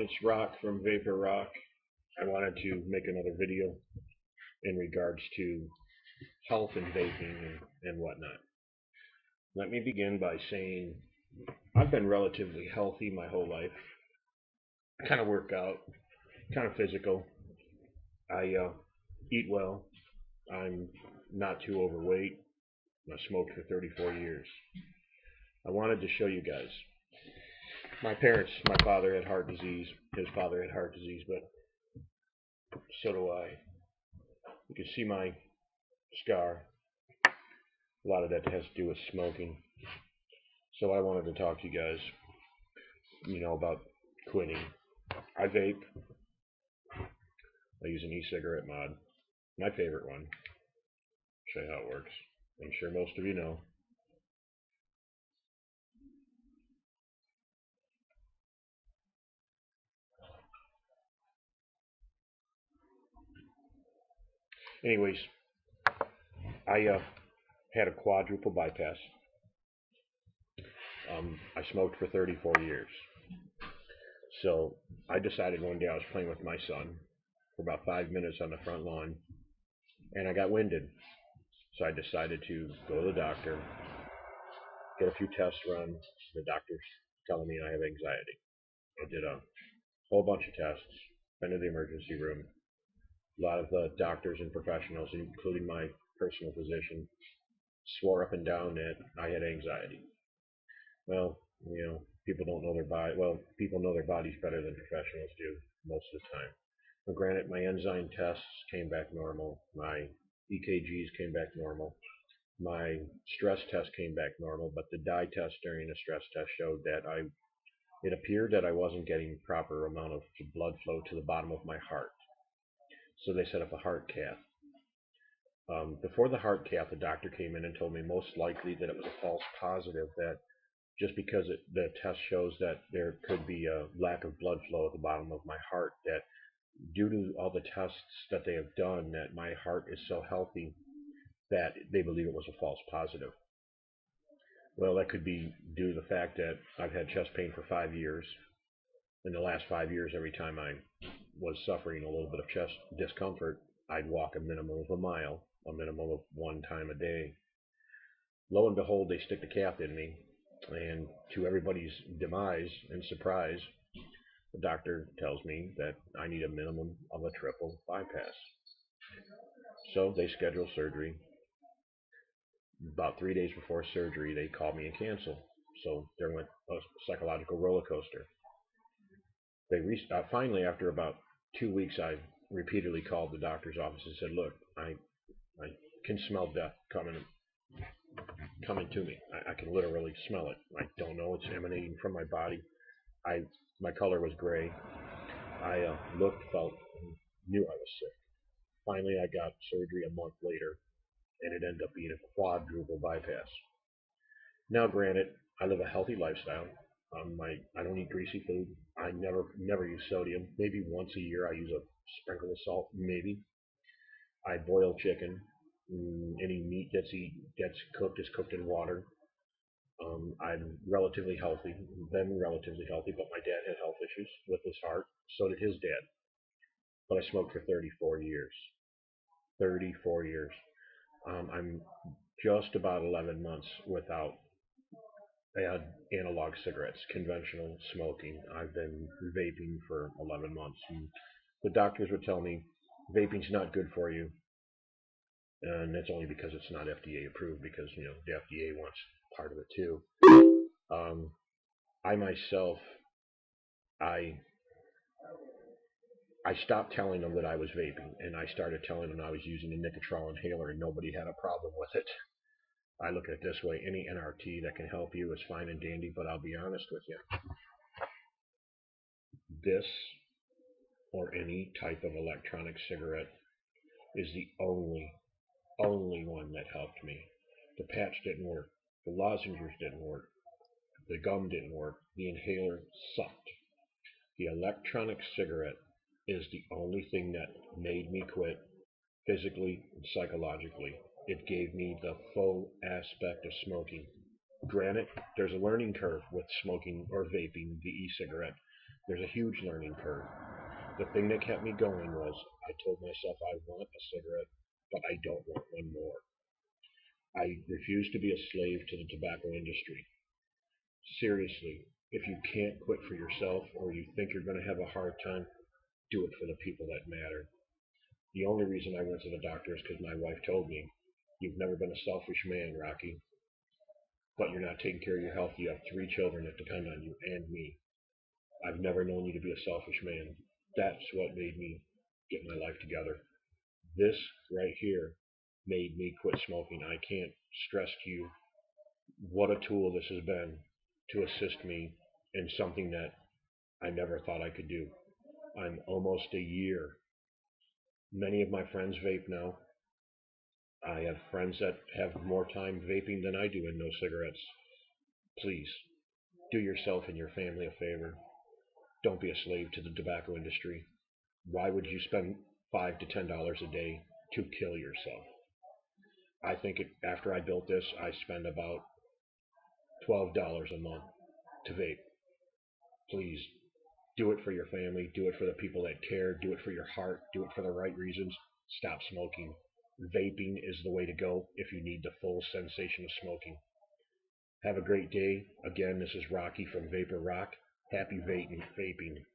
It's Rock from Vapor Rock. I wanted to make another video in regards to health and vaping and whatnot. Let me begin by saying I've been relatively healthy my whole life. I kind of work out, kind of physical. I eat well. I'm not too overweight. I smoked for 34 years. I wanted to show you guys. My father had heart disease. His father had heart disease, but so do I. You can see my scar. A lot of that has to do with smoking. So I wanted to talk to you guys, about quitting. I vape. I use an e-cigarette mod. My favorite one. Show you how it works. I'm sure most of you know. Anyways, I had a quadruple bypass. I smoked for 34 years. So I decided one day I was playing with my son for about 5 minutes on the front lawn, and I got winded. So I decided to go to the doctor, get a few tests run. The doctor's telling me I have anxiety. I did a whole bunch of tests, been to the emergency room. A lot of the doctors and professionals, including my personal physician, swore up and down that I had anxiety. Well, people don't know their body. Well, people know their bodies better than professionals do most of the time. But granted, my enzyme tests came back normal. My EKGs came back normal. My stress test came back normal, but the dye test during the stress test showed that it appeared that I wasn't getting proper amount of blood flow to the bottom of my heart. So they set up a heart cath. Before the heart cath, the doctor came in and told me most likely that it was a false positive, that just because the test shows that there could be a lack of blood flow at the bottom of my heart, that due to all the tests that they have done, that my heart is so healthy that they believe it was a false positive. Well, that could be due to the fact that I've had chest pain for 5 years. In the last 5 years, every time I was suffering a little bit of chest discomfort, I'd walk a minimum of a mile, a minimum of one time a day. Lo and behold, they stick the cath in me, and to everybody's demise and surprise, the doctor tells me that I need a minimum of a triple bypass. So they schedule surgery. About 3 days before surgery, they called me and canceled. So there went a psychological roller coaster. Finally, after about 2 weeks, I repeatedly called the doctor's office and said, "Look, I can smell death coming to me. I can literally smell it. I don't know it's emanating from my body. My color was gray. I looked, felt, knew I was sick. Finally, I got surgery a month later, and it ended up being a quadruple bypass. Now, granted, I live a healthy lifestyle. I don't eat greasy food. I never use sodium. Maybe once a year I use a sprinkle of salt. Maybe I boil chicken. Any meat that's cooked is cooked in water. I'm relatively healthy. Been relatively healthy, but my dad had health issues with his heart. So did his dad. But I smoked for 34 years. 34 years. I'm just about 11 months without analog cigarettes, conventional smoking. I've been vaping for 11 months. And the doctors would tell me vaping's not good for you, and that's only because it's not FDA approved, because the FDA wants part of it too. Um, I myself, I I stopped telling them that I was vaping, and I started telling them I was using a Nicotrol inhaler, and nobody had a problem with it. I look at it this way: any NRT that can help you is fine and dandy, but I'll be honest with you, this or any type of electronic cigarette is the only one that helped me. The patch didn't work. The lozenges didn't work. The gum didn't work. The inhaler sucked. The electronic cigarette is the only thing that made me quit physically and psychologically. It gave me the full aspect of smoking. Granted, there's a learning curve with smoking or vaping the e-cigarette. There's a huge learning curve. The thing that kept me going was I told myself I want a cigarette, but I don't want one more. I refuse to be a slave to the tobacco industry. Seriously, if you can't quit for yourself or you think you're going to have a hard time, do it for the people that matter. The only reason I went to the doctor is because my wife told me, "You've never been a selfish man, Rocky, but you're not taking care of your health. You have 3 children that depend on you and me. I've never known you to be a selfish man." That's what made me get my life together. This right here made me quit smoking. I can't stress to you what a tool this has been to assist me in something that I never thought I could do. I'm almost a year. Many of my friends vape now. I have friends that have more time vaping than I do and no cigarettes. Please do yourself and your family a favor. Don't be a slave to the tobacco industry. Why would you spend $5 to $10 a day to kill yourself? I think after I built this, I spend about $12 a month to vape. Please do it for your family. Do it for the people that care. Do it for your heart. Do it for the right reasons. Stop smoking. Vaping is the way to go if you need the full sensation of smoking. Have a great day. Again, this is Rocky from Vapor Rock. Happy vaping.